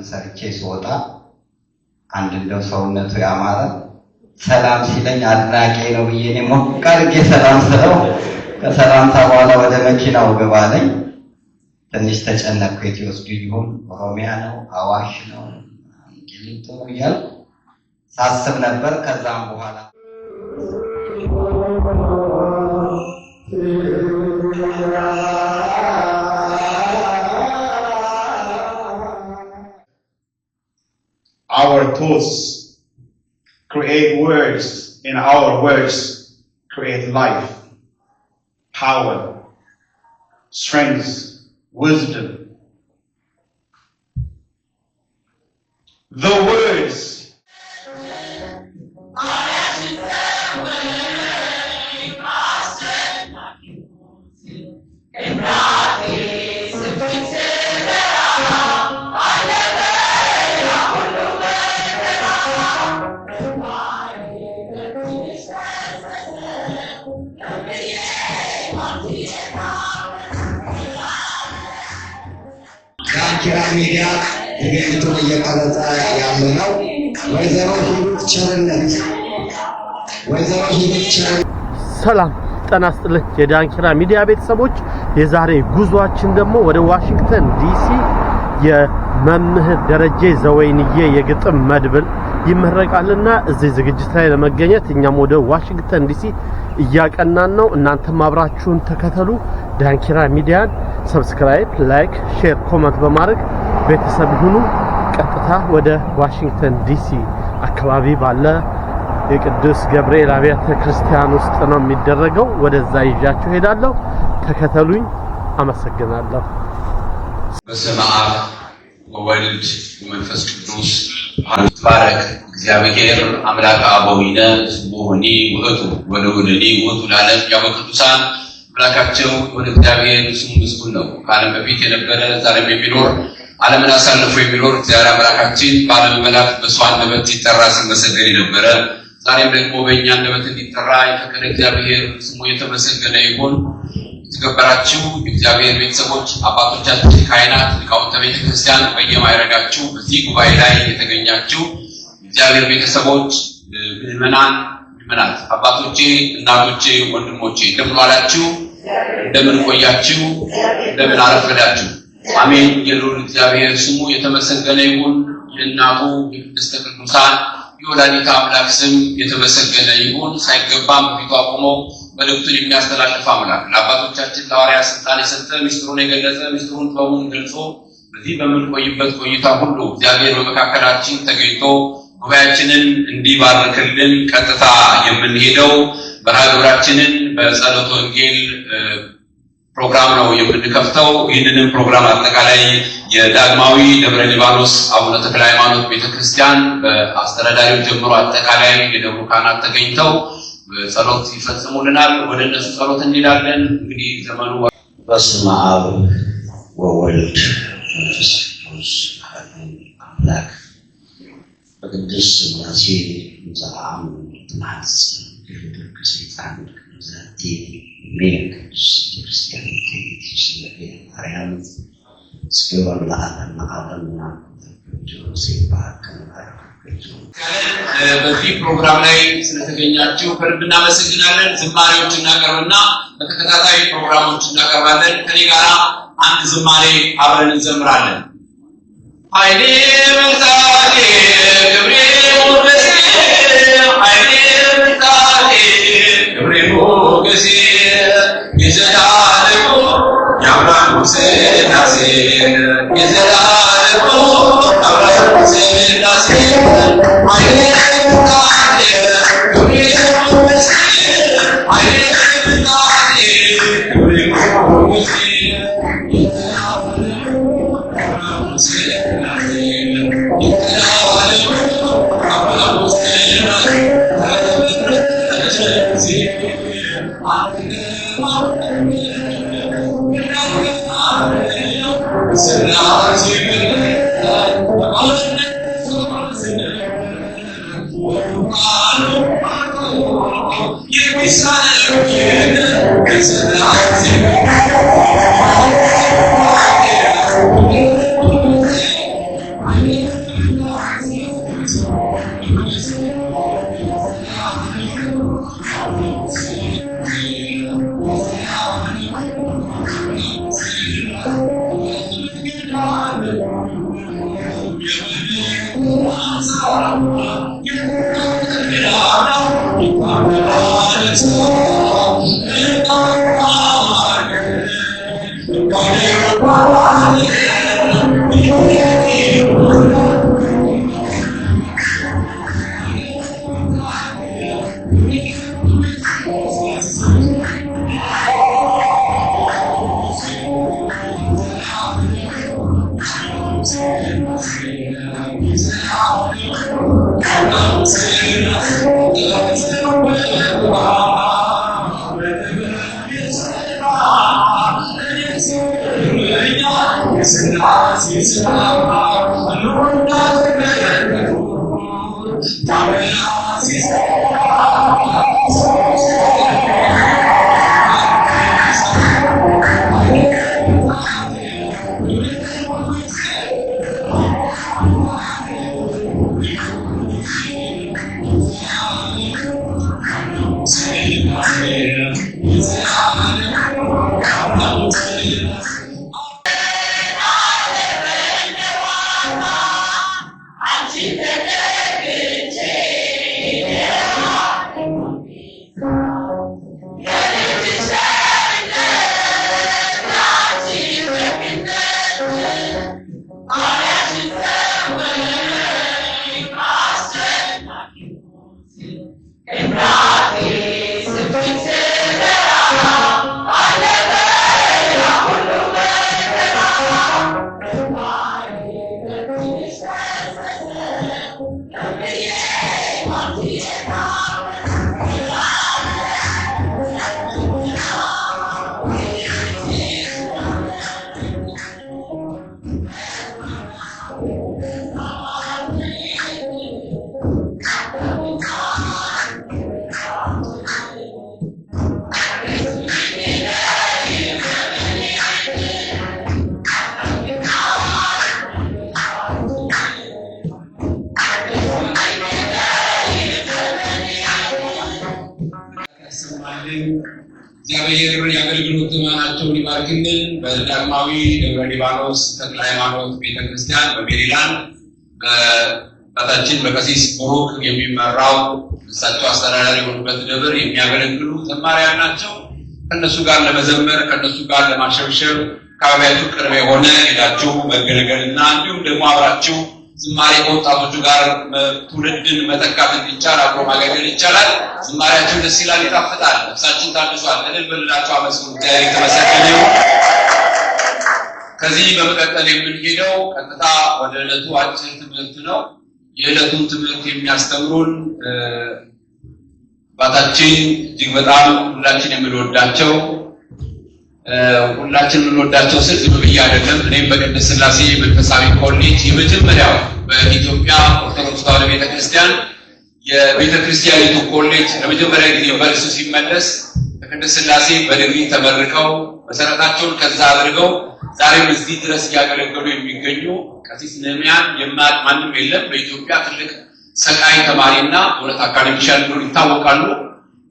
ሰርቼ ስወጣ አንድ እንደው ሰውነቱ ያማረ ሰላም ሲለኝ አድናቂ ነው ብዬ እኔ ሞቅ አድርጌ ሰላም ስለው ከሰላምታ በኋላ ወደ መኪናው ገባለኝ። ትንሽ ተጨነቅኩ። የት ይወስዱኝ ይሆን? ኦሮሚያ ነው? አዋሽ ነው? ቂሊንጦ እያልኩ ሳስብ ነበር። ከዛም በኋላ Our thoughts create words, and our words create life, power, strength, wisdom. The words ዳንኪራ ሚዲያ ትግኝቱን እየቀረጸ ያለው ወይዘሮ ሂሩት ቸርነት ሰላም ጤና ይስጥልኝ የዳንኪራ ሚዲያ ቤተሰቦች። የዛሬ ጉዟችን ደግሞ ወደ ዋሽንግተን ዲሲ የመምህር ደረጀ ዘወይንዬ የግጥም መድብል ይመረቃልና እዚህ ዝግጅት ላይ ለመገኘት እኛም ወደ ዋሽንግተን ዲሲ እያቀናን ነው። እናንተም አብራችሁን ተከተሉ። ዳንኪራ ሚዲያን ሰብስክራይብ፣ ላይክ፣ ሼር፣ ኮሜንት በማድረግ ቤተሰብ ሁኑ። ቀጥታ ወደ ዋሽንግተን ዲሲ አካባቢ ባለ የቅዱስ ገብርኤል አብያተ ክርስቲያን ውስጥ ነው የሚደረገው። ወደዛ ይዣችሁ ሄዳለሁ። ተከተሉኝ። አመሰግናለሁ። በስመ አብ ወወልድ ወመንፈስ ቅዱስ ባረክ እግዚአብሔር አምላከ አበዊነ ስቡኒ ወእቱ ወለወልዲ ወእቱ ለዓለም ያው ቅዱሳን አምላካቸው ወደ እግዚአብሔር ስሙ ምስጉን ነው። ከዓለም በፊት የነበረ ዛሬም የሚኖር ዓለምን አሳልፎ የሚኖር እግዚአብሔር አምላካችን በዓለም መላእክት በሰው አንደበት ሲጠራ ሲመሰገን የነበረ ዛሬም ደግሞ በእኛ አንደበት እንዲጠራ የፈቀደ እግዚአብሔር ስሙ የተመሰገነ ይሁን። የተከበራችሁ የእግዚአብሔር ቤተሰቦች፣ አባቶቻችን ካህናት፣ ሊቃውንተ ቤተ ክርስቲያን በየማይረጋችሁ በዚህ ጉባኤ ላይ የተገኛችሁ የእግዚአብሔር ቤተሰቦች፣ ምዕመናን፣ ምዕመናት፣ አባቶቼ፣ እናቶቼ፣ ወንድሞቼ እንደምን ዋላችሁ? እንደምን ቆያችሁ? እንደምን አረፈዳችሁ? አሜን። የልዑል እግዚአብሔር ስሙ የተመሰገነ ይሁን። የእናቱ የቅድስተ ቅዱሳን የወላዲተ አምላክ ስም የተመሰገነ ይሁን። ሳይገባም በፊቱ አቆሞ መልእክቱን የሚያስተላልፍ አምላክ ለአባቶቻችን ለሐዋርያት ስልጣን የሰጠ ምስጢሩን የገለጸ ምስጢሩን በሙሉ ገልጾ በዚህ በምንቆይበት ቆይታ ሁሉ እግዚአብሔር በመካከላችን ተገኝቶ ጉባኤያችንን እንዲባርክልን ቀጥታ የምንሄደው መርሃ ግብራችንን በጸሎተ ወንጌል ፕሮግራም ነው የምንከፍተው። ይህንንም ፕሮግራም አጠቃላይ የዳግማዊ ደብረ ሊባኖስ አቡነ ተክለ ሃይማኖት ቤተክርስቲያን በአስተዳዳሪው ጀምሮ አጠቃላይ የደብሩ ካህናት ተገኝተው ጸሎት ይፈጽሙልናል። ወደ እነሱ ጸሎት እንሄዳለን። እንግዲህ ዘመኑ በስመ አብ ወወልድ ወመንፈስ ቅዱስ አሐዱ አምላክ በቅድስት ሥላሴ ዘአም ትናስ ይሁዳ ከሰይጣን ከዛቲ ሜክስ ክርስቲያን ከይትሽለፈ አርያም ስኪወር ለዓለም ዓለምና ጆሴፍ ባከና በዚህ ፕሮግራም ላይ ስለተገኛችሁ ከልብ እናመሰግናለን። ዝማሬዎች እናቀርብና በተከታታይ ፕሮግራሞች እናቀርባለን። ከኔ ጋራ አንድ ዝማሬ አብረን እንዘምራለን። ኃይሌ መሳሌ ገብሬ ሞገሴ ኃይሌ መሳሌ ገብሬ ሞገሴ የዘላለሙ የአምላኩ ሥላሴ የዘላለሙ የአምላኩ ሥላሴ ኃይሌ መሳሌ ገብሬ ሞገሴ ኃይሌ መሳሌ ገብሬ ሞገሴ እግዚአብሔር ያገልግሎት ዘመናቸውን ይባርክልን። በዳግማዊ ደብረ ሊባኖስ ተክለ ሃይማኖት ቤተክርስቲያን በሜሪላንድ በታችን በቀሲስ ቡሩክ የሚመራው እሳቸው አስተዳዳሪ የሆኑበት ደብር የሚያገለግሉ ዘማሪያን ናቸው። ከነሱ ጋር ለመዘመር ከነሱ ጋር ለማሸብሸብ ከአካባቢያችሁ ቅርብ የሆነ ሄዳችሁ መገለገልና እንዲሁም ደግሞ አብራችሁ ዝማሬ ከወጣቶቹ ጋር ትውልድን መተካት እንዲቻል አብሮ ማገልገል ይቻላል። ዝማሬያቸው ደስ ይላል፣ ይጣፍጣል፣ ነፍሳችን ታድሷል። እልል በልላችሁ አመስግኑ። እግዚአብሔር የተመሰገነ ይሁን። ከዚህ በመቀጠል የምንሄደው ቀጥታ ወደ ዕለቱ አጭር ትምህርት ነው። የዕለቱን ትምህርት የሚያስተምሩን አባታችን እጅግ በጣም ሁላችን የምንወዳቸው ስል ዝም ብዬ አይደለም። እኔም በቅድስት ሥላሴ መንፈሳዊ ኮሌጅ የመጀመሪያው በኢትዮጵያ ኦርቶዶክስ ተዋሕዶ ቤተክርስቲያን የቤተክርስቲያኒቱ ኮሌጅ ለመጀመሪያ ጊዜ ዩኒቨርሲቲ ሲመለስ በቅድስት ሥላሴ በዲግሪ ተመርቀው መሰረታቸውን ከዛ አድርገው ዛሬም እዚህ ድረስ እያገለገሉ የሚገኙ ቀሲስ ነህምያን የማያውቅ ማንም የለም። በኢትዮጵያ ትልቅ ሰቃይ ተማሪና በሁለት አካዳሚሻን እንደሆኑ ይታወቃሉ።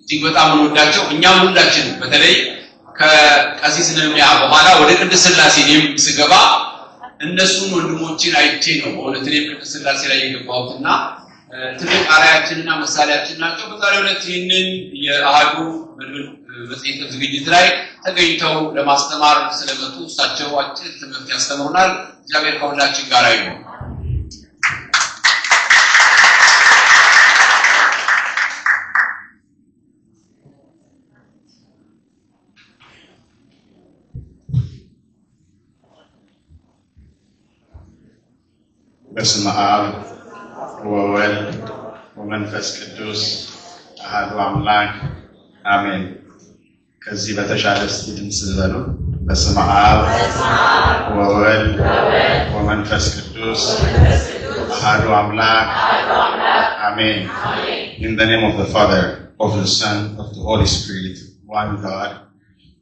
እጅግ በጣም እንወዳቸው። እኛም ሁላችን በተለይ ከቀሲስ ነህምያ በኋላ ወደ ቅድስት ሥላሴ እኔም ስገባ እነሱን ወንድሞችን አይቼ ነው በእውነት እኔም ቅድስት ሥላሴ ላይ የገባሁትና ትልቅ አርአያችንና ምሳሌያችን ናቸው። በዛሬው ዕለት ይህንን የአሃዱ መጽሔት ዝግጅት ላይ ተገኝተው ለማስተማር ስለመጡ እሳቸው አጭር ትምህርት ያስተምሩናል። እግዚአብሔር ከሁላችን ጋር ይሁን። በስመ አብ ወወልድ ወመንፈስ ቅዱስ አሐዱ አምላክ አሜን። ከዚህ በተሻለ እስቲ ድምፅ በሉ። በስመ አብ ወወልድ ወመንፈስ ቅዱስ አሐዱ አምላክ አሜን። In the name of the Father, of the Son, of the Holy Spirit, one God.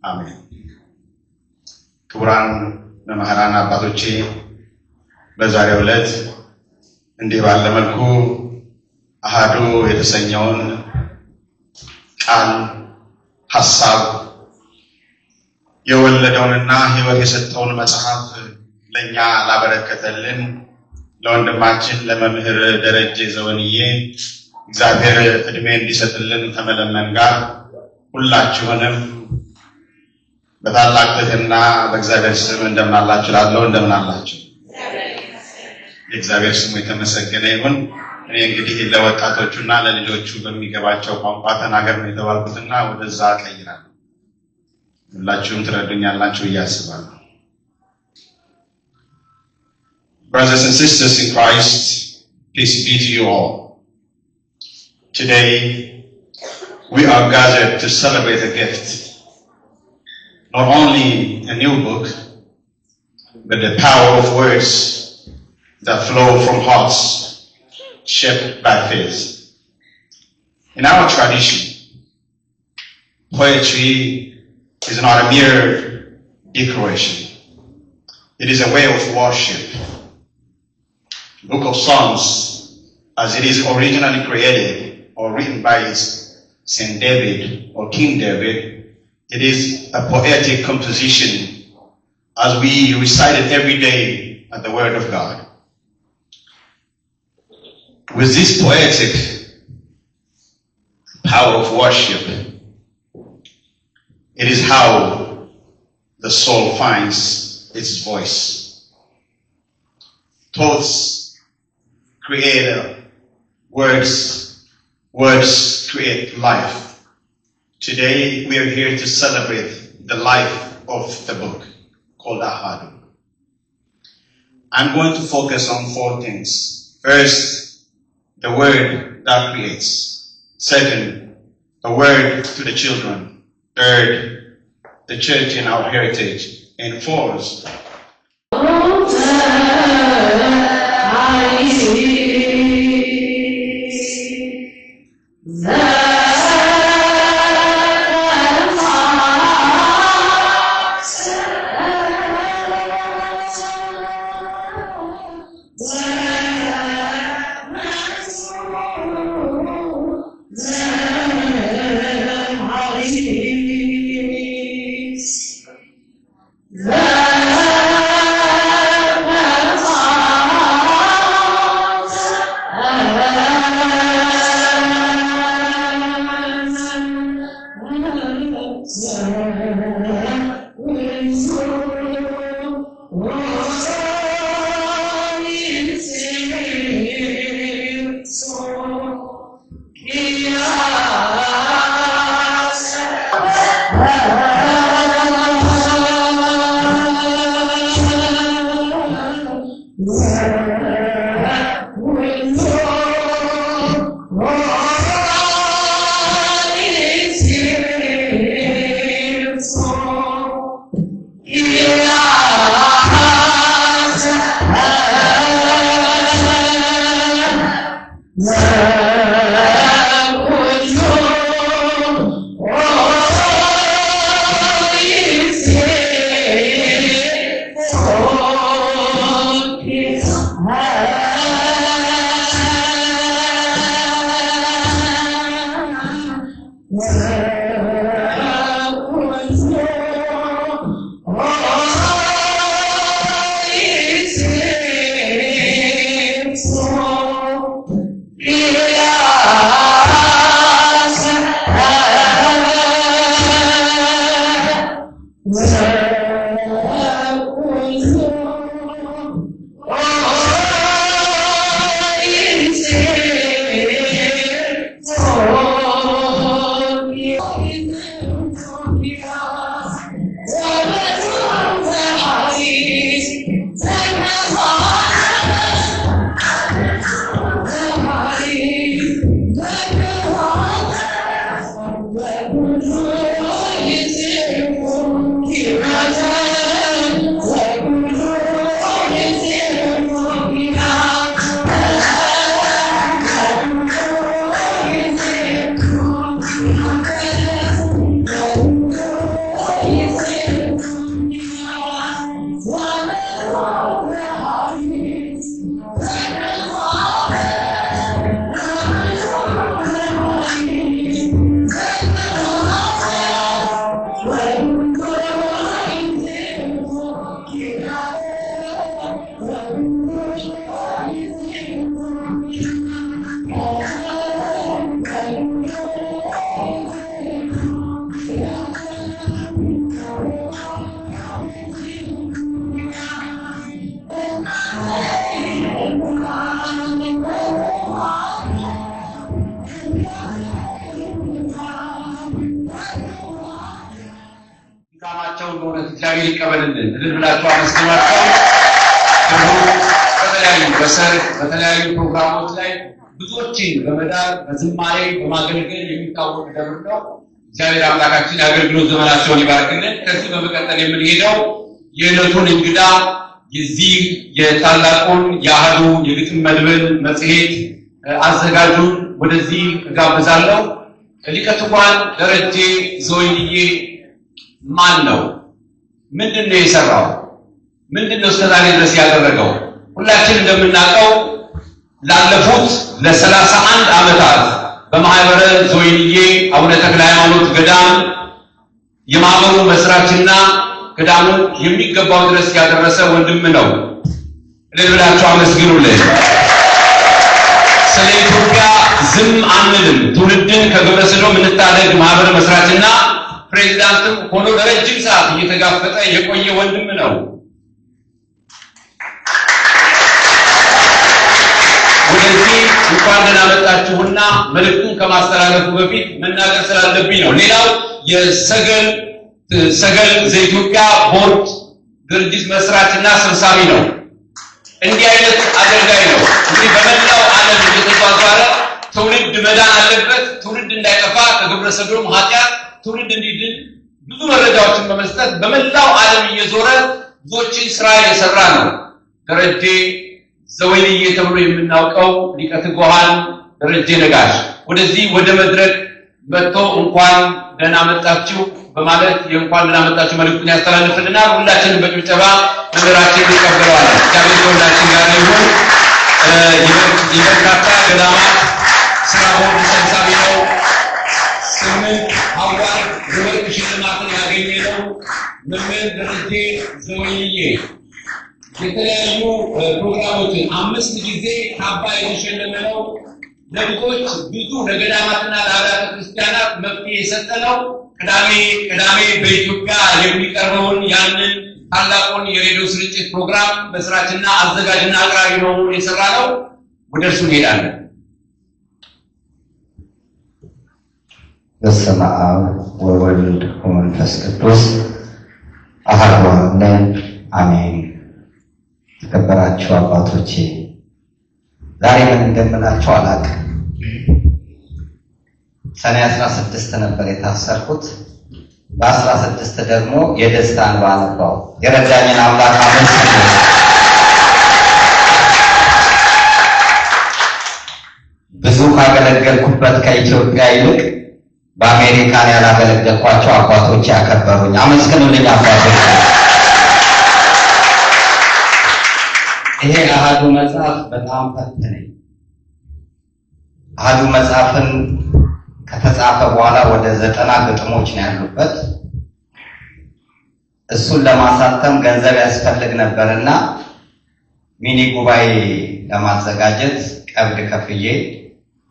አሜን። ክቡራን መምህራን አባቶቼ በዛሬው ዕለት እንዲህ ባለ መልኩ አሃዱ የተሰኘውን ቃል ሐሳብ የወለደውንና ሕይወት የሰጠውን መጽሐፍ ለኛ ላበረከተልን ለወንድማችን ለመምህር ደረጀ ዘወንዬ እግዚአብሔር እድሜ እንዲሰጥልን ከመለመን ጋር ሁላችሁንም በታላቅ ትህትና በእግዚአብሔር ስም እንደምናላችሁ ላለው እንደምናላችሁ የእግዚአብሔር ስሙ የተመሰገነ ይሁን። እኔ እንግዲህ ለወጣቶቹና ለልጆቹ በሚገባቸው ቋንቋ ተናገር ነው የተባልኩትና ወደዛ ቀይራለሁ። ሁላችሁም ትረዱኛላችሁ እያስባለሁ። Brothers and sisters in Christ, peace be to you all. Today, we are gathered to celebrate a gift. Not only a new book, but the power of words that flow from hearts shaped by faith. In our tradition, poetry is not a mere decoration. It is a way of worship. The Book of Psalms, as it is originally created or written by Saint David or King David, it is a poetic composition as we recite it every day at the Word of God. With this poetic power of worship, it is how the soul finds its voice. Thoughts create words create life. Today we are here to celebrate the life of the book called Ahadu. I'm going to focus on 4 things. First, the word that creates. Second, a word to the children. Third, the church in our heritage. And fourth, እግዚአብሔር ይቀበልልን። ልብላችሁ አመስግናችሁ ደግሞ በተለያዩ በሰርግ በተለያዩ ፕሮግራሞች ላይ ብዙዎችን በመዳር በዝማሬ በማገልገል የሚታወቅ ደብር ነው። እግዚአብሔር አምላካችን የአገልግሎት ዘመናቸውን ይባርክልን። ከዚህ በመቀጠል የምንሄደው የዕለቱን እንግዳ የዚህ የታላቁን የአህዱ የግጥም መድብል መጽሔት አዘጋጁን ወደዚህ እጋብዛለሁ። ሊቀ ትጉሃን ደረጀ ዘወይንዬ ማን ነው? ምንድነው የሰራው? ምንድነው እስከዛሬ ድረስ ያደረገው? ሁላችን እንደምናውቀው ላለፉት ለ31 ዓመታት በማህበረ ዘወይንዬ አቡነ ተክለ ሃይማኖት ገዳም የማህበሩ መስራችና ገዳሙን የሚገባው ድረስ ያደረሰ ወንድም ነው። ለብላችሁ አመስግኑልኝ። ስለ ኢትዮጵያ ዝም አንልም። ትውልድን ከግብረ ሰዶም እንታደግ ማህበር መስራችና ፕሬዝዳንትም ሆኖ ለረጅም ሰዓት እየተጋፈጠ የቆየ ወንድም ነው። ወደዚህ እንኳን ደህና መጣችሁና መልእክቱን ከማስተላለፉ በፊት መናገር ስላለብኝ ነው። ሌላው የሰገል ዘኢትዮጵያ ቦርድ ድርጅት መስራችና ሰብሳቢ ነው። እንዲህ አይነት አገልጋይ ነው። እንግዲህ በመላው ዓለም እየተዟዟረ ትውልድ መዳን አለበት፣ ትውልድ እንዳይጠፋ ከግብረ ሰዶም ኃጢአት ትውልድ እንዲድን ብዙ መረጃዎችን በመስጠት በመላው ዓለም እየዞረ ብዙዎችን ስራ የሰራ ነው። ደረጀ ዘወይንዬ ተብሎ የምናውቀው ሊቀ ትጉሃን ደረጀ ነጋሽ ወደዚህ ወደ መድረክ መጥቶ እንኳን ደህና መጣችሁ በማለት የእንኳን ደህና መጣችሁ መልእክቱን ያስተላልፍልናል። ሁላችንም በጭብጨባ መምህራችንን እንቀበለዋለን። እግዚአብሔር ከሁላችን ጋር ይሁን። የበርካታ ገዳማት ስራ ቦርድ ሰብሳቢ ነው። 8 አዋርድ የወርቅ ሽልማትን ያገኘ ነው። መምህር ደረጀ ዘወይንዬ የተለያዩ ፕሮግራሞችን 5 ጊዜ ካባ የተሸለመ ነው። ለብዙዎች ብዙ ለገዳማትና ለአብያተ ክርስቲያናት መፍትሄ የሰጠ ነው። ቅዳሜ በኢትዮጵያ የሚቀርበውን ያንን ታላቁን የሬዲዮ ስርጭት ፕሮግራም መስራችና አዘጋጅና አቅራቢ ነው የሰራ ነው። ወደ እርሱ እንሄዳለን። በስመ አብ ወወልድ ወመንፈስ ቅዱስ አሐዱ አምላክ አሜን። የተከበራችሁ አባቶቼ ዛሬ ምን እንደምላችሁ አላውቅም። ሰኔ 16 ነበር የታሰርኩት። በ16 ደግሞ የደስታ እንባ ነባው። የረዳኝን አምላክ አመስግኑ። ብዙ ካገለገልኩበት ከኢትዮጵያ ይልቅ በአሜሪካን ያላገለገልኳቸው አባቶቼ ያከበሩኝ። አመስግኑልኝ አባቶቼ። ይሄ አሃዱ መጽሐፍ በጣም ፈተነኝ። አሃዱ መጽሐፍን ከተጻፈ በኋላ ወደ 90 ግጥሞች ነው ያሉበት። እሱን ለማሳተም ገንዘብ ያስፈልግ ነበርና ሚኒ ጉባኤ ለማዘጋጀት ቀብድ ከፍዬ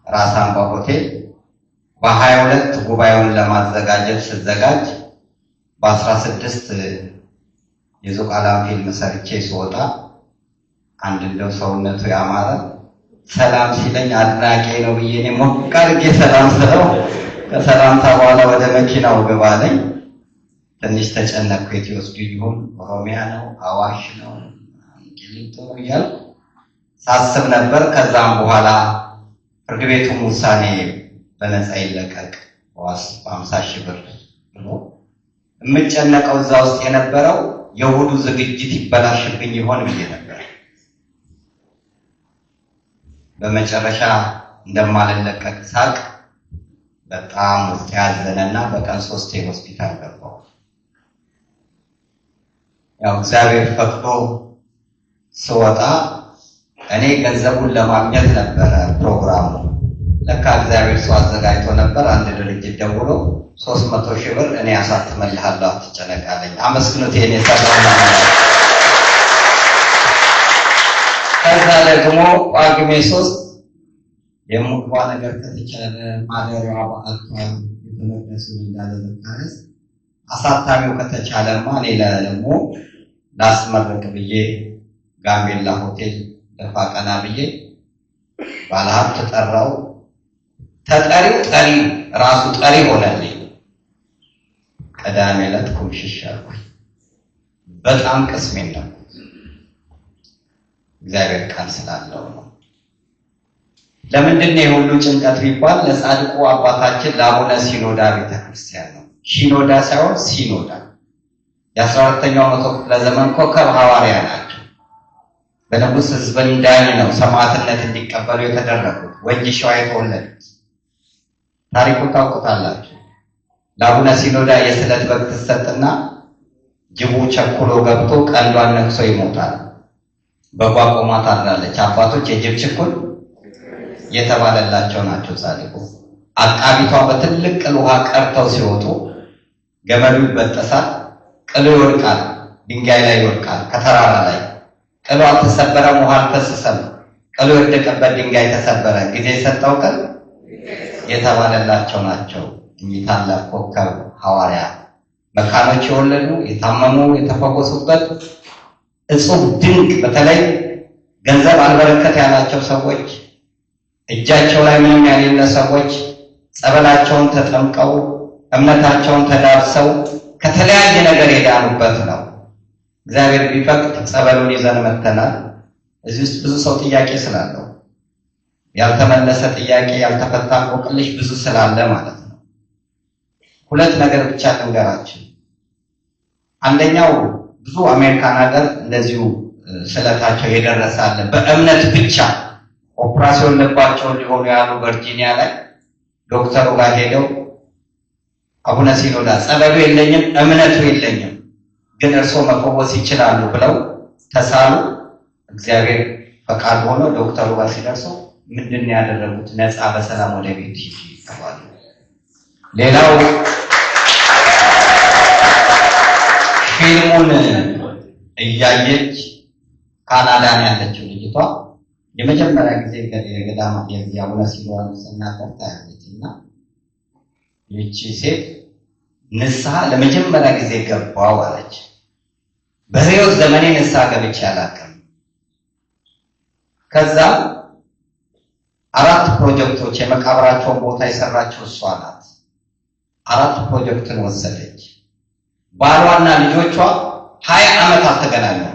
ራስ አምባ ሆቴል በ22 ጉባኤውን ለማዘጋጀት ስዘጋጅ በ16 የዙቃላም ፊልም ሰርቼ ስወጣ አንድ እንደው ሰውነቱ ያማረ ሰላም ሲለኝ አድናቂ ነው ብዬ እኔ ሞቅ አድርጌ ሰላም ስለው ከሰላምታ በኋላ ወደ መኪናው ግባ አለኝ። ትንሽ ተጨነቅኩ። የት ይወስዱኝ ይሆን? ኦሮሚያ ነው? አዋሽ ነው? ቂሊንጦ ነው እያልኩ ሳስብ ነበር። ከዛም በኋላ ፍርድ ቤቱም ውሳኔ በነፃ ይለቀቅ ዋስ 50 ሺህ ብር ብሎ የምጨነቀው እዛ ውስጥ የነበረው የእሑዱ ዝግጅት ይበላሽብኝ ይሆን ብዬ ነበር። በመጨረሻ እንደማልለቀቅ ሳቅ በጣም ውስጥ ያዘነና በቀን 3 ሆስፒታል ገባሁ። ያው እግዚአብሔር ፈቅዶ ስወጣ እኔ ገንዘቡን ለማግኘት ነበረ ፕሮግራሙ። ለካ እግዚአብሔር ሰው አዘጋጅቶ ነበር። አንድ ድርጅት ደውሎ 300 ሺህ ብር እኔ አሳትምልሃለሁ አትጨነቅ አለኝ። አመስግኑት ይሄን የሰራው ማለት። ከዛ ደግሞ ጳጉሜ 3 የሙክባ ነገር ከተቻለ ማደሪያ በአልኳል የተመለሱን እንዳለ ዘካረስ አሳታሚው ከተቻለማ ሌላ ደግሞ ላስመረቅ ብዬ ጋምቤላ ሆቴል ደፋቀና ብዬ ባለሀብት ጠራው። ተጠሪው ጠሪ ራሱ ጠሪ ሆነልኝ። ቅዳሜ ዕለት ኩምሽሽ አልኩኝ። በጣም ቅስሜን ነው። እግዚአብሔር ቃል ስላለው ነው። ለምንድን ነው የሁሉ ጭንቀት ቢባል ለጻድቁ አባታችን ለአቡነ ሲኖዳ ቤተክርስቲያን ነው። ሲኖዳ ሳይሆን ሲኖዳ የ14ኛው መቶ ክፍለ ዘመን ኮከብ ሐዋርያ ናቸው። በንጉሥ ሕዝበንዳይ ነው ሰማዕትነት እንዲቀበሉ የተደረጉት። ወንጂ ሸዋ የተወለዱት ታሪኩን ታውቁታላችሁ። ለአቡነ ሲኖዳ የስለት በግ ትሰጥና ጅቡ ቸኩሎ ገብቶ ቀንዷን ነክሶ ይሞታል። በጓ ቆማ ታድራለች። አባቶች የጅብ ችኩል የተባለላቸው ናቸው። ጻድቁ አቃቢቷ በትልቅ ቅል ውሃ ቀርተው ሲወጡ ገመዱ ይበጠሳል፣ ቅሉ ይወድቃል፣ ድንጋይ ላይ ይወድቃል። ከተራራ ላይ ቅሉ አልተሰበረም፣ ውሃ አልፈሰሰም። ቅሉ የወደቀበት ድንጋይ ተሰበረ። ጊዜ የሰጠው ቅል የተባለላቸው ናቸው። እኚህ ታላቅ ኮከብ ሐዋርያ መካኖች የወለዱ የታመሙ የተፈወሱበት እጹብ ድንቅ፣ በተለይ ገንዘብ አልበረከት ያላቸው ሰዎች፣ እጃቸው ላይ ምንም ያሌለ ሰዎች ጸበላቸውን ተጠምቀው እምነታቸውን ተዳብሰው ከተለያየ ነገር የዳኑበት ነው። እግዚአብሔር ቢፈቅድ ጸበሉን ይዘን መተናል። እዚህ ውስጥ ብዙ ሰው ጥያቄ ስላለው ያልተመለሰ ጥያቄ ያልተፈታ እንቆቅልሽ ብዙ ስላለ ማለት ነው። ሁለት ነገር ብቻ ልንገራችሁ። አንደኛው ብዙ አሜሪካን ሀገር እንደዚሁ ስለታቸው የደረሰ አለ። በእምነት ብቻ ኦፕራሲዮን ልባቸው ሊሆኑ ያሉ ቨርጂኒያ ላይ ዶክተሩ ጋር ሄደው አቡነ ሲኖዳ ጸበሉ የለኝም እምነቱ የለኝም ግን እርስዎ መፈወስ ይችላሉ ብለው ተሳሉ። እግዚአብሔር ፈቃድ ሆኖ ዶክተሩ ጋር ሲደርሱ ምንድን ያደረጉት? ነፃ በሰላም ወደ ቤት ይገባሉ። ሌላው ፊልሙን እያየች ካናዳን ያለችው ልጅቷ የመጀመሪያ ጊዜ የገዳማ የአቡነ ሲኖዳን ስናገር ታያለችና ይቺ ሴት ንስሐ ለመጀመሪያ ጊዜ ገባው አለች። በሕይወት ዘመኔ ንስሐ ገብቼ አላውቅም። ከዛ 4 ፕሮጀክቶች የመቃብራቸውን ቦታ የሰራችው እሷ ናት። 4 ፕሮጀክትን ወሰደች። ባሏና ልጆቿ 20 ዓመት አልተገናኙም።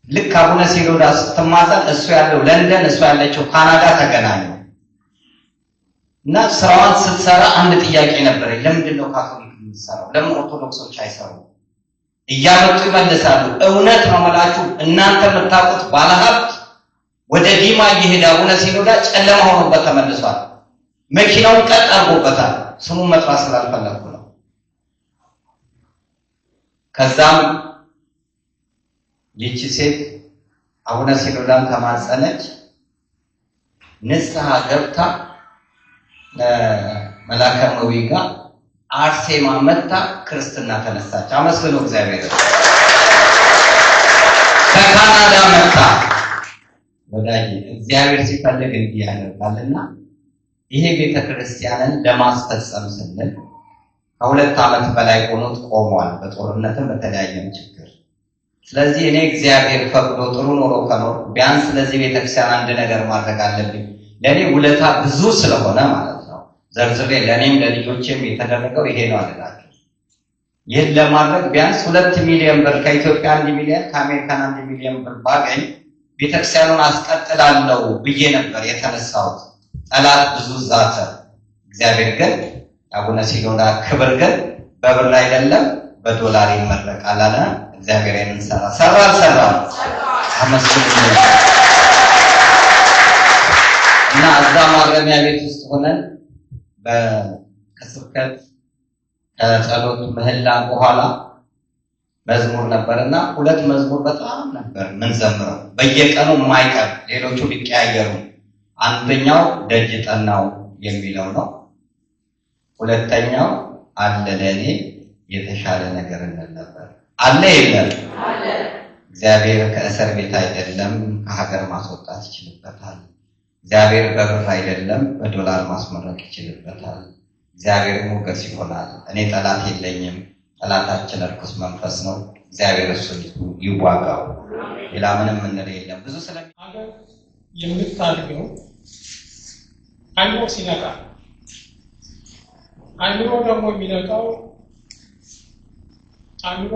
ልክ አቡነ ሲኖዳ ስትማጸን እሱ ያለው ለንደን እሱ ያለችው ካናዳ ተገናኙ እና ስራዋን ስትሰራ አንድ ጥያቄ ነበር። ለምንድን ነው ካቶሊክ የምትሰራው? ለምን ኦርቶዶክሶች አይሰሩም? እያመጡ ይመልሳሉ። እውነት ነው የምላችሁ፣ እናንተ የምታውቁት ባለሀብት ወደ ዲማ እየሄደ አቡነ ሲኖዳ ጨለማ ሆኖበት ተመልሷል። መኪናውን ቀጥ አድርጎበታል። ስሙን መጥራት ስላልፈለኩ ነው። ከዛም ይቺ ሴት አቡነ ሲኖዳን ተማጸነች። ንስሐ ገብታ መላከ መዊ ጋር አርሴማ መታ ክርስትና ተነሳች። አመስግኑ እግዚአብሔር። ከካናዳ መታ ወዳጅ እግዚአብሔር ሲፈልግ እንዲህ ያደርጋልና ይሄ ቤተክርስቲያንን ለማስፈጸም ስንል ከ2 ዓመት በላይ ሆኖት ቆሟል፣ በጦርነትም በተለያየም ችግር። ስለዚህ እኔ እግዚአብሔር ፈቅዶ ጥሩ ኖሮ ከኖር ቢያንስ ስለዚህ ቤተክርስቲያን አንድ ነገር ማድረግ አለብኝ። ለኔ ውለታ ብዙ ስለሆነ ማለት ነው። ዘርዝሬ ለኔም ለልጆቼም የተደረገው ይሄ ነው አላችሁ። ይህን ለማድረግ ቢያንስ 2 ሚሊዮን ብር ከኢትዮጵያ 1 ሚሊዮን ከአሜሪካን 1 ሚሊዮን ብር ባገኝ ቤተክርስቲያኑን አስቀጥላለሁ ብዬ ነበር የተነሳሁት። ጠላት ብዙ ዛተ። እግዚአብሔር ግን አቡነ ሲኖዳ ክብር ግን በብር አይደለም በዶላር ይመረቃል አለ። እግዚአብሔር ይህንን ሰራ አመስግኑ። እና እዛ ማረሚያ ቤት ውስጥ ሆነን ከስብከት ከጸሎት ምህላ በኋላ መዝሙር ነበርና 2 መዝሙር በጣም ነበር ምን ዘምረው በየቀኑ የማይቀር ሌሎቹ ሊቀያየሩ። አንደኛው ደጅ ጠናው የሚለው ነው። ሁለተኛው አለ ለኔ የተሻለ ነገር እንል ነበር። አለ የለም አለ። እግዚአብሔር ከእስር ቤት አይደለም ከሀገር ማስወጣት ይችልበታል። እግዚአብሔር በብር አይደለም በዶላር ማስመረቅ ይችልበታል። እግዚአብሔር ሞገስ ይሆናል። እኔ ጠላት የለኝም። ጠላታችን እርኩስ መንፈስ ነው። እግዚአብሔር እሱን ይዋጋው። ሌላ ምንም ምን የለም። ብዙ ሀገር የምታድገው አይምሮ ሲነቃ፣ አይምሮ ደግሞ የሚነቃው አይምሮ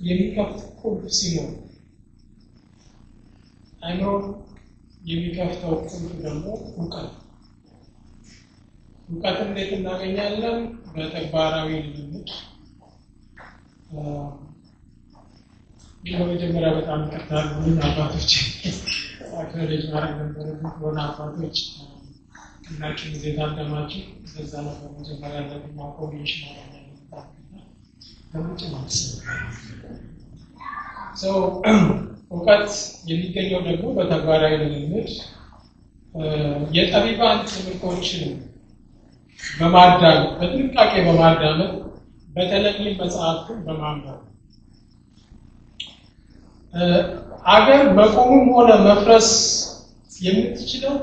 የሚከፍት ቁልፍ ሲኖር አይምሮ የሚከፍተው ቁልፍ ደግሞ እውቀት። እውቀት እንዴት እናገኛለን? በተግባራዊ ልምምድ። በመጀመሪያ በጣም ይቅርታል አባቶች አክኖሌጅ ማድረግ ነበረብን። ሆነ አባቶች ሁላችን ጊዜ ታደማችሁ በዛ ነበር መጀመሪያ ለግማ ኮሚሽን እውቀት የሚገኘው ደግሞ በተግባራዊ ልምምድ የጠቢባን ትምህርቶችን በማዳመጥ በጥንቃቄ በማዳመጥ በተለይም መጽሐፍትን በማንበብ አገር መቆሙም ሆነ መፍረስ የምትችለው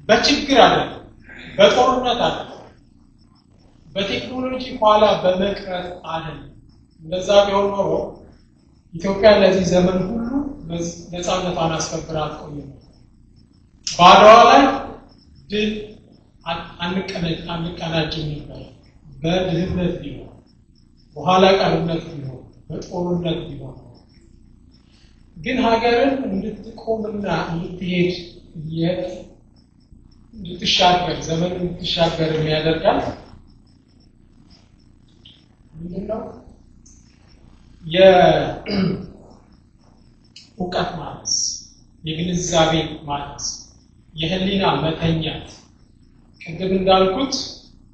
በችግር አይደለም፣ በጦርነት አይደለም፣ በቴክኖሎጂ ኋላ በመቅረት አይደለም። እንደዛ ቢሆን ኖሮ ኢትዮጵያ ለዚህ ዘመን ሁሉ ነፃነቷን አስከብራ አትቆይም ነበር። በአድዋ ላይ ድል አንቀናጅም ነበር። በድህነት ቢሆን፣ በኋላ ቀርነት ቢሆን፣ በጦርነት ቢሆን ግን ሀገርን እንድትቆምና እንድትሄድ እንድትሻገር ዘመን እንድትሻገር የሚያደርጋት ምንድነው? የእውቀት ማነስ፣ የግንዛቤ ማነስ፣ የህሊና መተኛት፣ ቅድም እንዳልኩት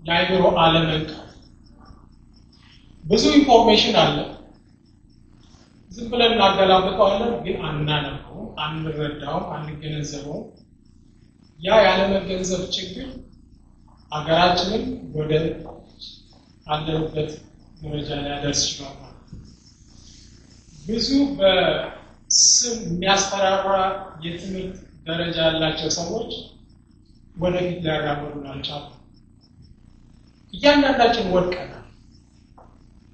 የአይምሮ አለመንቃት። ብዙ ኢንፎርሜሽን አለ፣ ዝም ብለን እናገላብጠዋለን፣ ግን አናነበውም፣ አንረዳውም፣ አንገነዘበውም። ያ ያለመገንዘብ ችግር ሀገራችንን ወደ አለንበት ደረጃ ሊያደርስ ይችላል። ብዙ በስም የሚያስፈራራ የትምህርት ደረጃ ያላቸው ሰዎች ወደፊት ሊያራምዱን አልቻሉም። እያንዳንዳችን ወድቀናል።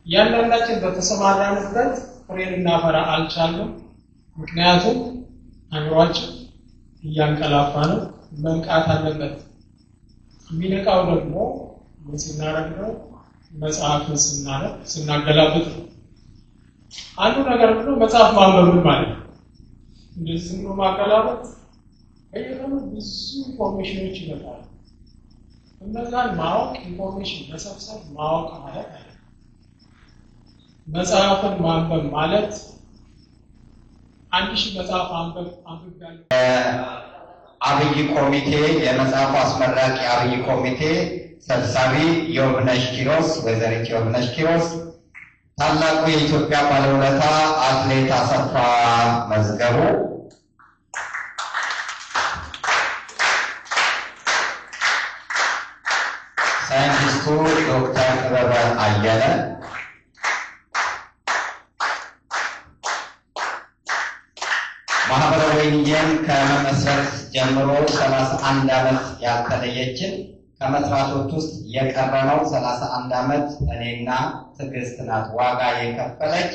እያንዳንዳችን በተሰማራንበት ፍሬ ልናፈራ አልቻልንም። ምክንያቱም አእምሯችን እያንቀላፋ ነው። መንቃት አለበት። የሚነቃው ደግሞ ምን ስናደርግ ነው? መጽሐፍን ስናገላብጥ ነው። አንዱ ነገር ብሎ መጽሐፍ ማንበብ ማለት ነው። እንደዚህ ብሎ ማገላበጥ በየቀኑ ብዙ ኢንፎርሜሽኖች ይመጣሉ። እነዛን ማወቅ፣ ኢንፎርሜሽን መሰብሰብ ማወቅ ማለት አይደለም። መጽሐፍን ማንበብ ማለት 1000 መጽሐፍ አንብቤያለሁ። አብይ ኮሚቴ የመጽሐፉ አስመራቂ አብይ ኮሚቴ ሰብሳቢ የውብነሽ ኪሮስ፣ ወይዘሪት የውብነሽ ኪሮስ፣ ታላቁ የኢትዮጵያ ባለውለታ አትሌት አሰፋ መዝገቡ፣ ሳይንቲስቱ ዶክተር ጥበበ አየለ፣ ማህበረ ወይንጌል ከመመስረት ጀምሮ 31 ዓመት ያልተለየችን ከመስራቶች ውስጥ የቀረነው 31 ዓመት እኔና ትዕግስት ናት ዋጋ የከፈለች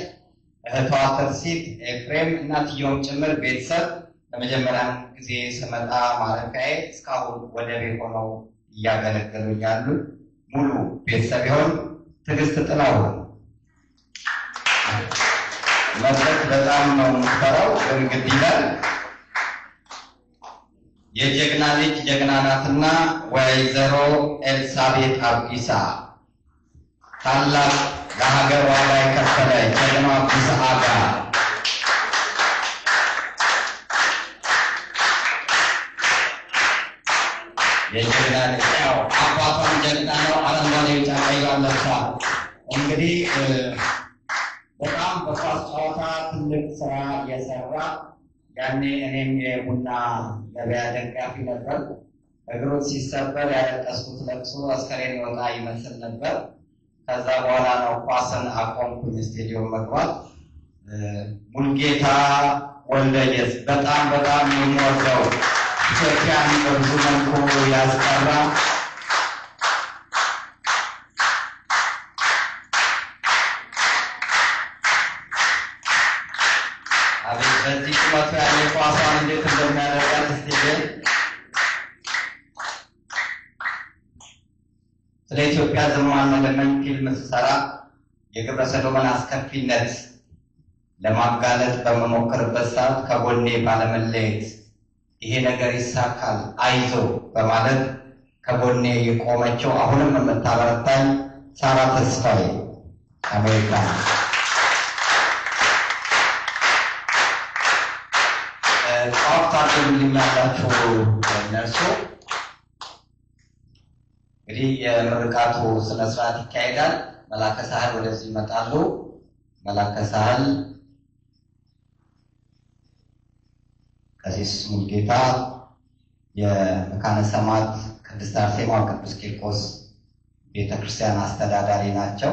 እህቷ ትርሲት ኤፍሬም እናትየውም ጭምር ቤተሰብ ለመጀመሪያ ጊዜ ስመጣ ማረፊያዬ እስካሁን ወደቤ ሆነው እያገለገሉኝ ያሉ ሙሉ ቤተሰብ ይሆን ትዕግስት ጥላሁን መድረክ በጣም ነው የምትፈራው፣ እንግዲህ ይላል የጀግና ልጅ ጀግና ናትና ወይዘሮ ኤልሳቤጥ አብዲሳ ታላቅ ለሀገር ዋጋ የከፈለ ጀግና አብዲሳ አጋ የጀግና ልጅ ነው። አባቷን ጀግና ነው። አረንጓዴ ቢጫ ቀይ ለብሳ እንግዲህ በጣም በኳስ ጨዋታ ትልቅ ስራ የሰራ ያኔ እኔም የቡና ገበያ ደጋፊ ነበር። እግሩ ሲሰበር ያለቀስኩት ለቅሶ አስከሬን ይወጣ ይመስል ነበር። ከዛ በኋላ ነው ኳስን አቆምኩኝ ስቴዲየም መግባት። ሙልጌታ ወልደየስ በጣም የሚወደው ኢትዮጵያን በብዙ መልኩ ያስቀራ በዚህ ቁመቱ ያለ ኳሷን እንዴት እንደሚያደርጋት ስቴዲየም ስለ ኢትዮጵያ ዘመን መለመን ፊልም ስሰራ የግብረ ሰዶምን አስከፊነት ለማጋለጥ በመሞከርበት ሰዓት ከጎኔ ባለመለየት ይሄ ነገር ይሳካል አይዞ በማለት ከጎኔ የቆመችው አሁንም የምታበረታኝ ሳራ ተስፋዬ አሜሪካ ታርጉልኛላችሁ እነሱ እንግዲህ የምርቃቱ ስነ ስርዓት ይካሄዳል። መላከ ሳህል ወደዚህ ይመጣሉ። መላከ ሳህል ቀሲስ ሙልጌታ የመካነ ሰማዕት ቅድስት አርሴማ ቅዱስ ቂርቆስ ቤተክርስቲያን አስተዳዳሪ ናቸው።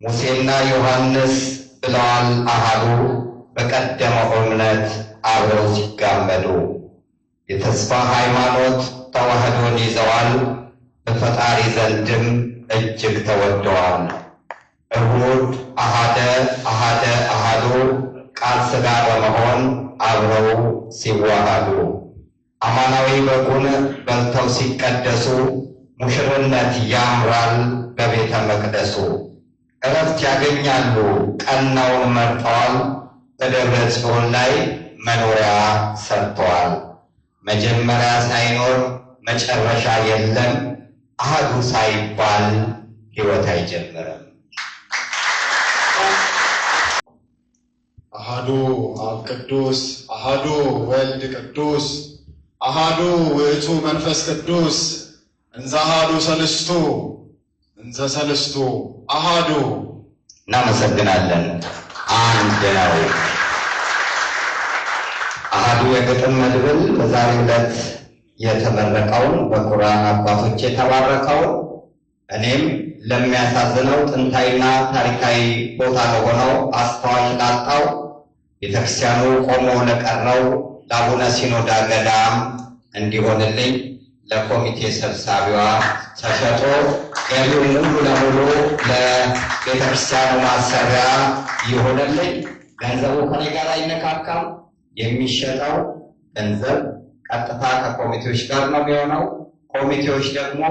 ሙሴና ዮሐንስ ብለዋል አሃዱ በቀደመው እምነት አብረው ሲጋመዱ የተስፋ ሃይማኖት ተዋህዶን ይዘዋል በፈጣሪ ዘንድም እጅግ ተወደዋል። እሁድ አሃደ አሃዱ ቃል ሥጋ በመሆን አብረው ሲዋሃዱ አማናዊ በጉን በልተው ሲቀደሱ ሙሽርነት ያምራል በቤተ መቅደሱ። እረፍት ያገኛሉ ቀናውን መርጠዋል በደብረ ጽዮን ላይ መኖሪያ ሰርተዋል። መጀመሪያ ሳይኖር መጨረሻ የለም አሃዱ ሳይባል ሕይወት አይጀምርም። አሃዱ አብ ቅዱስ አሃዱ ወልድ ቅዱስ አሃዱ ውእቱ መንፈስ ቅዱስ እንዘ አሃዱ ሰለስቱ እንዘ ሰለስቱ አሃዱ። እናመሰግናለን። አንድ ነው። አሃዱ የግጥም መድብል በዛሬው ዕለት የተመረቀውን በቁርአን አባቶች የተባረከውን እኔም ለሚያሳዝነው ጥንታዊና ታሪካዊ ቦታ ለሆነው አስተዋይ ላጣው ቤተክርስቲያኑ ቆሞ ለቀረው ለአቡነ ሲኖዳ ገዳም እንዲሆንልኝ ለኮሚቴ ሰብሳቢዋ ተሸጦ ገቢውን ሙሉ ለሙሉ ለቤተክርስቲያኑ ማሰሪያ ይሆንልኝ። ገንዘቡ ከኔ ጋር አይነካካም። የሚሸጠው ገንዘብ ቀጥታ ከኮሚቴዎች ጋር ነው የሚሆነው። ኮሚቴዎች ደግሞ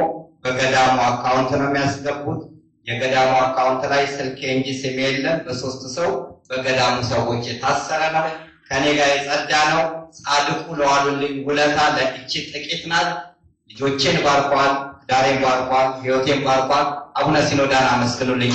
በገዳሙ አካውንት ነው የሚያስገቡት። የገዳሙ አካውንት ላይ ስልኬ እንጂ ስሜ የለም። በሶስት ሰው በገዳሙ ሰዎች የታሰረ ነው። ከኔ ጋር የጸዳ ነው። ጻድቁ ለዋሉልኝ ውለታ ለእቺ ጥቂት ናት። ልጆቼን ባርኳል፣ ዳሬን ባርኳል፣ ሕይወቴን ባርኳል። አቡነ ሲኖዳን አመስግኑልኝ።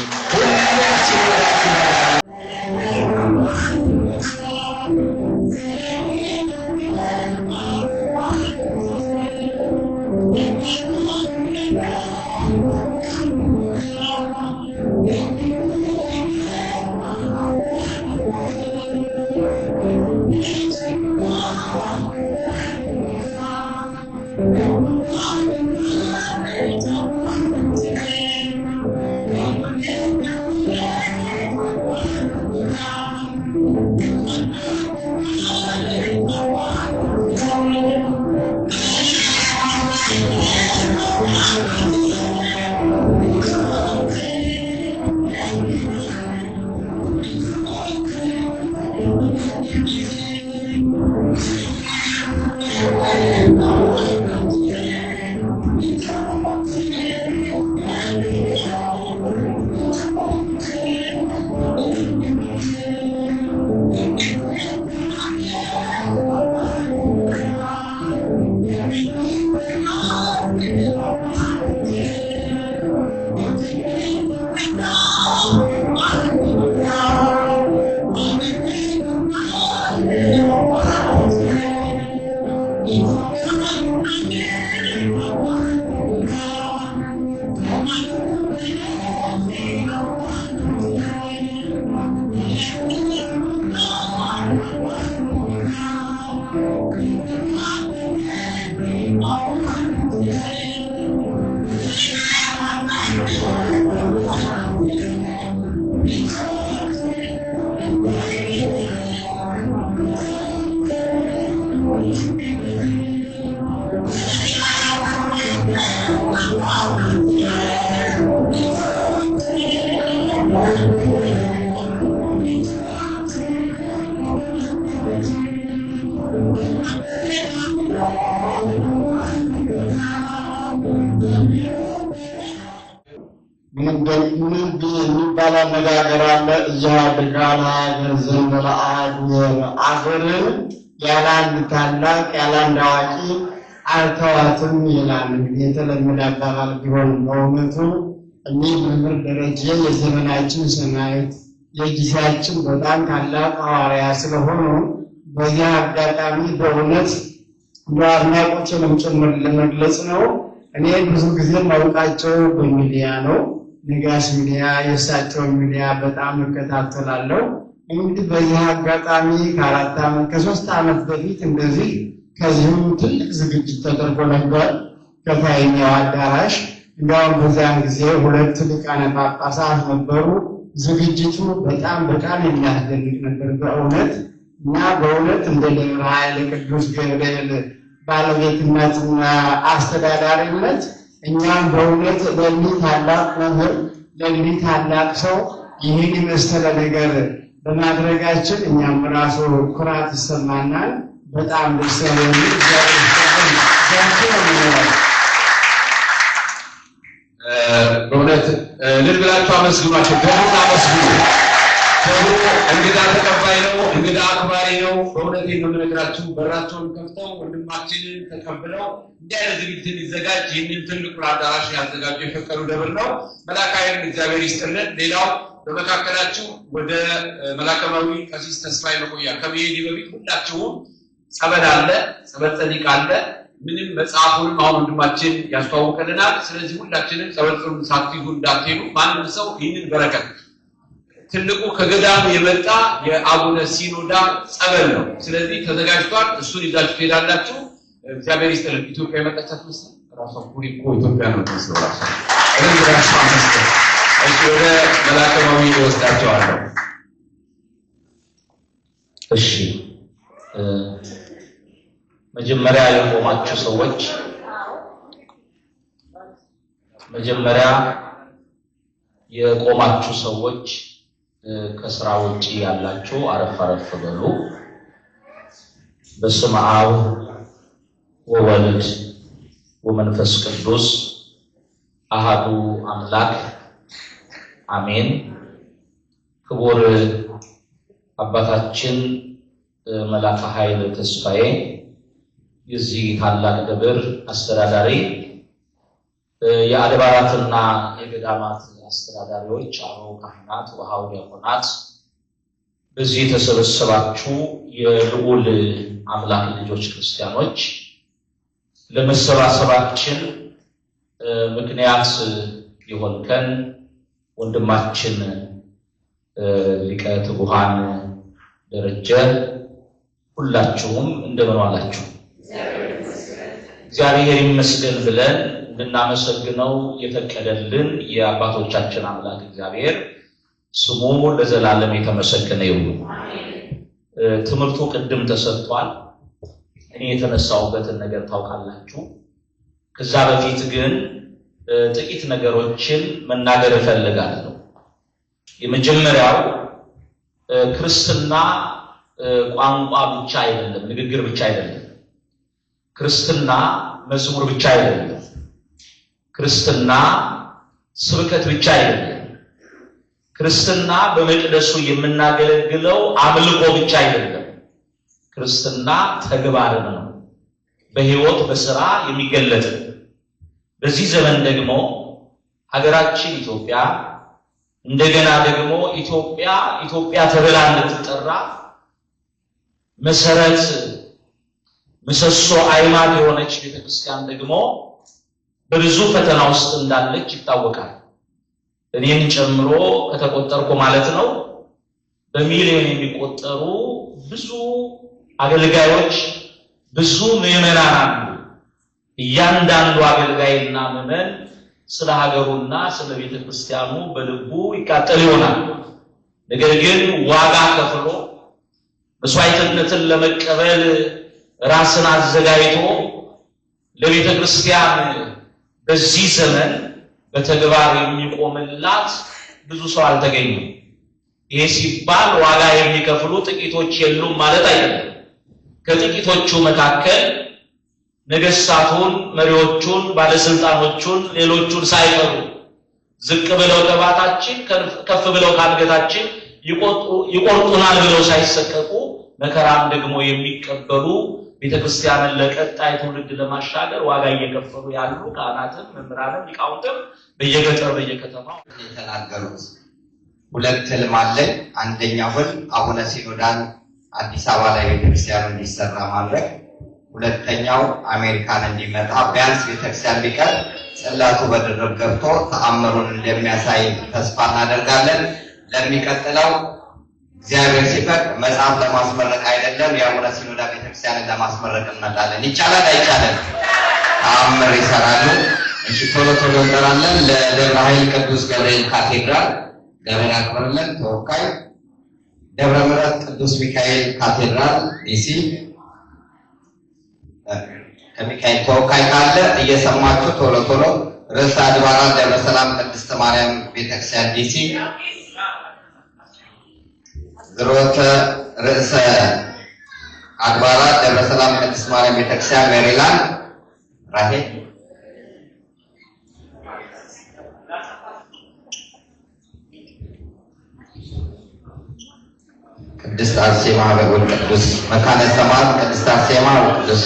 የሚባል አነጋገር አለ። እያድጋላ ገንዘብ ለአዱ አገርን ያለ አንድ ታላቅ ያለ አንድ አዋቂ አልተዋትም ይላል። እንግዲህ የተለመደ አባባል ቢሆን በእውነቱ እኒህ መምህር ደረጀ የዘመናችን ሰማዕት የጊዜያችን በጣም ታላቅ ሐዋርያ ስለሆኑ በዚህ አጋጣሚ በእውነት አድናቆቴንም ጭምር ለመግለጽ ነው። እኔ ብዙ ጊዜ ማውቃቸው በሚዲያ ነው። ነጋሽ ሚዲያ የእሳቸው ሚዲያ በጣም እከታተላለሁ። እንግዲህ በዚህ አጋጣሚ ከ3 ዓመት በፊት እንደዚህ ከዚሁ ትልቅ ዝግጅት ተደርጎ ነበር ከታይኛው አዳራሽ። እንደውም በዚያን ጊዜ 2 ሊቃነ ጳጳሳት ነበሩ። ዝግጅቱ በጣም የሚያስደንቅ ነበር በእውነት እና በእውነት እንደ ደብረ ኃይል ቅዱስ ገብርኤል ባለቤትነትና አስተዳዳሪነት እኛም በእውነት ለዚህ ታላቅ መምህር ለዚህ ታላቅ ሰው ይህን የመሰለ ነገር በማድረጋችን እኛም ራሱ ኩራት ይሰማናል። በጣም ደስ ይላል። በእውነት ልብላችሁ አመስግኗቸው። ደህና አመስግኑ። ሰው እንግዳ ተቀባይ ነው፣ እንግዳ አክባሪ ነው። በእውነት ነው የምነግራችሁ። በራቸውን ከፍተው ወንድማችንን ተቀብለው እንዲህ አይነት ዝግጅት እንዲዘጋጅ ይህንን ትልቁ አዳራሽ ያዘጋጁ የፈቀዱ ደብር ነው። መላካይን እግዚአብሔር ይስጥልን። ሌላው በመካከላችሁ ወደ መላከማዊ ቀሲስ ተስፋዬ መቆያ ከመሄድ በፊት ሁላችሁም ጸበል አለ፣ ጸበል ጸዲቅ አለ። ምንም መጽሐፉንም አሁን ወንድማችን ያስተዋውቀልናል። ስለዚህ ሁላችንም ጸበል ሳትይዙ እንዳትሄዱ። ማንም ሰው ይህንን በረከት ትልቁ ከገዳሙ የመጣ የአቡነ ሲኖዳ ጸበል ነው። ስለዚህ ተዘጋጅቷል። እሱን ይዛችሁ ትሄዳላችሁ። እግዚአብሔር ይስጥልን። ኢትዮጵያ የመጣቻት መስል ራሷ ኩሪኮ ኢትዮጵያ ነው መስሎ ራሷ ራሷ መስል እሺ፣ ወደ መላከማዊ ይወስዳቸዋለሁ። እሺ፣ መጀመሪያ የቆማችሁ ሰዎች ከስራ ውጪ ያላችሁ አረፍ በሉ። በስመ አብ ወወልድ ወመንፈስ ቅዱስ አሐዱ አምላክ አሜን። ክቡር አባታችን መላከ ኃይል ተስፋዬ የዚህ ታላቅ ደብር አስተዳዳሪ፣ የአድባራትና የገዳማት አስተዳዳሪዎች፣ አበው ካህናት፣ ወሃው ዲያቆናት፣ በዚህ የተሰበሰባችሁ የልዑል አምላክ ልጆች ክርስቲያኖች፣ ለመሰባሰባችን ምክንያት የሆንከን ወንድማችን ሊቀ ትጉሃን ደረጀ፣ ሁላችሁም እንደምን ዋላችሁ? እግዚአብሔር ይመስገን ብለን እንድናመሰግነው የፈቀደልን የአባቶቻችን አምላክ እግዚአብሔር ስሙ ለዘላለም የተመሰገነ ይሁን። ትምህርቱ ቅድም ተሰጥቷል። እኔ የተነሳሁበትን ነገር ታውቃላችሁ። ከዛ በፊት ግን ጥቂት ነገሮችን መናገር እፈልጋለሁ። የመጀመሪያው ክርስትና ቋንቋ ብቻ አይደለም፣ ንግግር ብቻ አይደለም። ክርስትና መዝሙር ብቻ አይደለም። ክርስትና ስብከት ብቻ አይደለም። ክርስትና በመቅደሱ የምናገለግለው አምልኮ ብቻ አይደለም። ክርስትና ተግባር ነው፣ በህይወት በስራ የሚገለጥ። በዚህ ዘመን ደግሞ ሀገራችን ኢትዮጵያ እንደገና ደግሞ ኢትዮጵያ ተብላ እንድትጠራ መሰረት ምሰሶ አይማድ የሆነች ቤተክርስቲያን ደግሞ በብዙ ፈተና ውስጥ እንዳለች ይታወቃል። እኔን ጨምሮ ከተቆጠርኩ ማለት ነው በሚሊዮን የሚቆጠሩ ብዙ አገልጋዮች፣ ብዙ ምዕመናን አሉ። እያንዳንዱ አገልጋይና ምዕመን ስለ ሀገሩና ስለ ቤተክርስቲያኑ በልቡ ይቃጠል ይሆናል። ነገር ግን ዋጋ ከፍሎ መስዋዕትነትን ለመቀበል ራስን አዘጋጅቶ ለቤተክርስቲያን በዚህ ዘመን በተግባር የሚቆምላት ብዙ ሰው አልተገኘም። ይሄ ሲባል ዋጋ የሚከፍሉ ጥቂቶች የሉም ማለት አይደለም። ከጥቂቶቹ መካከል ነገስታቱን፣ መሪዎቹን፣ ባለስልጣኖቹን፣ ሌሎቹን ሳይፈሩ ዝቅ ብለው ከባታችን ከፍ ብለው ካንገታችን ይቆርጡናል ብለው ሳይሰቀቁ መከራም ደግሞ የሚቀበሉ ቤተክርስቲያንን ለቀጣይ ትውልድ ለማሻገር ዋጋ እየከፈሉ ያሉ ካህናትም መምህራንም ሊቃውንትም በየገጠር በየከተማው የተናገሩት 2 ህልም አለኝ። አንደኛው ህልም አቡነ ሲኖዳን አዲስ አበባ ላይ ቤተክርስቲያኑ እንዲሰራ ማድረግ፣ ሁለተኛው አሜሪካን እንዲመጣ ቢያንስ ቤተክርስቲያን ቢቀር ጽላቱ በድርብ ገብቶ ተአምሩን እንደሚያሳይ ተስፋ እናደርጋለን። ለሚቀጥለው እግዚአብሔር ሲፈቅድ መጽሐፍ ለማስመረቅ አይደለም የአቡነ ሲኖዳ ቤተክርስቲያንን ለማስመረቅ እንመጣለን። ይቻላል አይቻልም? ተአምር ይሰራሉ። እሺ ቶሎ ቶሎ እንጠራለን። ለደብረ ኃይል ቅዱስ ገብርኤል ካቴድራል ገብርኤል አክብርልን ተወካይ፣ ደብረ ምሕረት ቅዱስ ሚካኤል ካቴድራል ዲሲ ከሚካኤል ተወካይ ካለ እየሰማችሁ ቶሎ ቶሎ። ርዕሰ አድባራት ደብረ ሰላም ቅድስት ማርያም ቤተክርስቲያን ዲሲ፣ ዝሮተ ርዕሰ አድባራት ደብረ ሰላም ቅድስት ማርያም ቤተክርስቲያን ሜሪላንድ ራሄል፣ ቅድስት አርሴማ በጎል ቅዱስ መካነ ሰማዕት ቅድስት አርሴማ ቅዱስ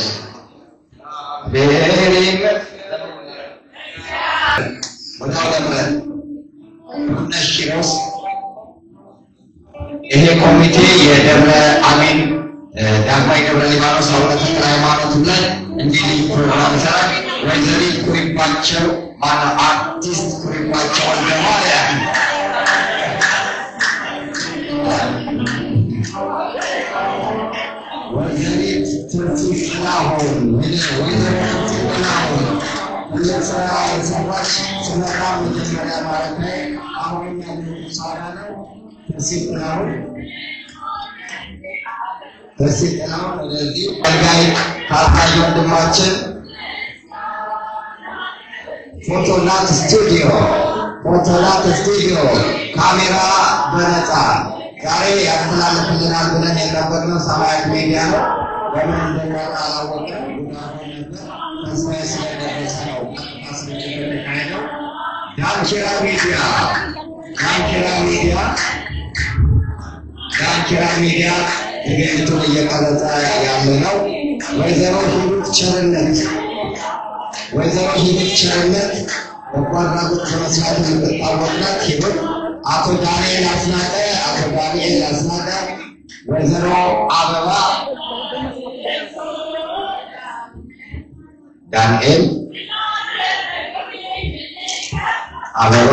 ይሄ ኮሚቴ የደብረ አሜን ዳግማዊ ደብረ ሊባኖስ አቡነ ተክለ ሃይማኖት ላይ እንዲህ ፕሮግራም ይሰራል። ወይዘሪት ኩሪባቸው ማነው አርቲስት ኩሪባቸው ወልደማርያም ወይዘሪት ትርፊት ጥላሁን ወይዘሪት ጥላሁን ለሰራ ሰባሽ ሰነራ መጀመሪያ ማለት ነው። አሁን ያለው ሳራ ነው። ትርፊት ጥላሁን ወደዚህ አልጋይ ታታሪ ወንድማችን ፎቶላት ስቱዲዮ ካሜራ በነፃ ዛሬ ያስተላልፍልናል ብለን የጠበቅነው ሰማያት ሚዲያ ነው። በምን እንደሆነ አላወቅም። ተስፋዬ ስለደረሰ ነው። ዳንኪራ ሚዲያ ትዕይንቱን እየቀረጸ ያለ ነው። ወይዘሮ ሂሩት ቸርነት በጎ አድራጎት በመስራት የምትታወቅናት ሂሩት፣ አቶ ዳንኤል አስናቀ፣ ወይዘሮ አበባ ዳንኤል አበባ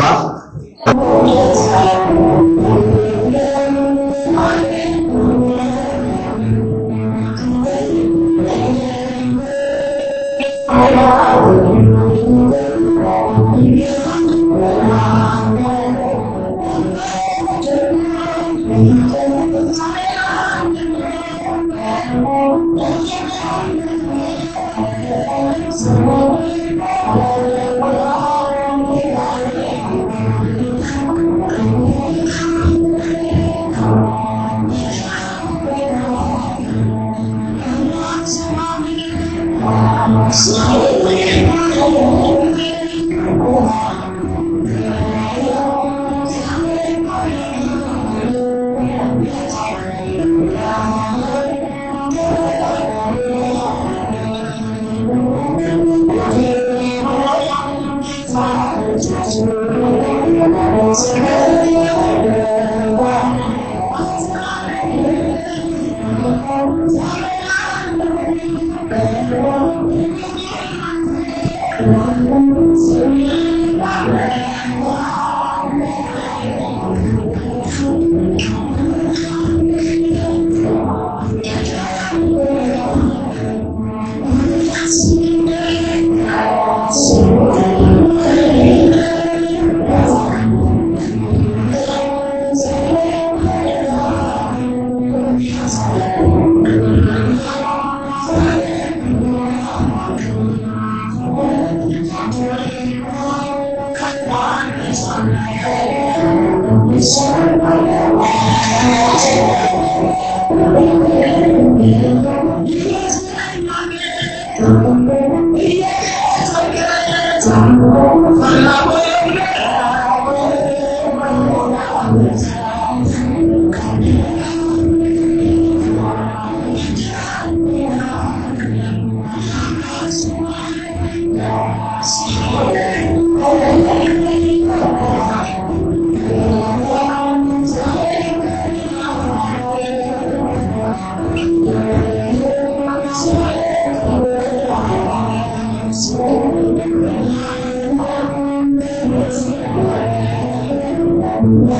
Thank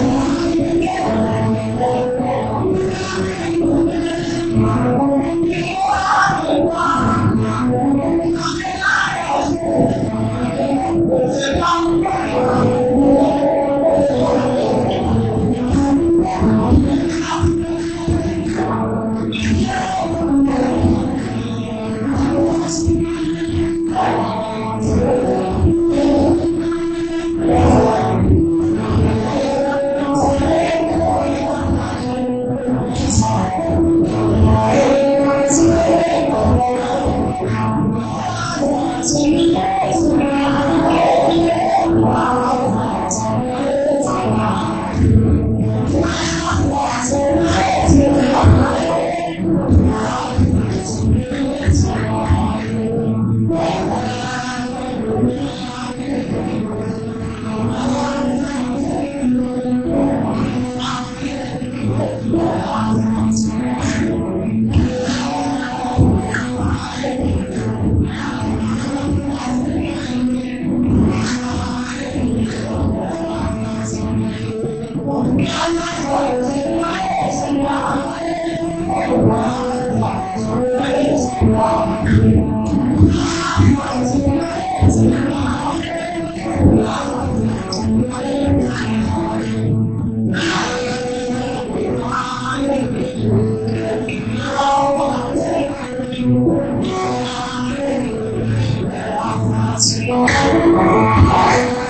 you.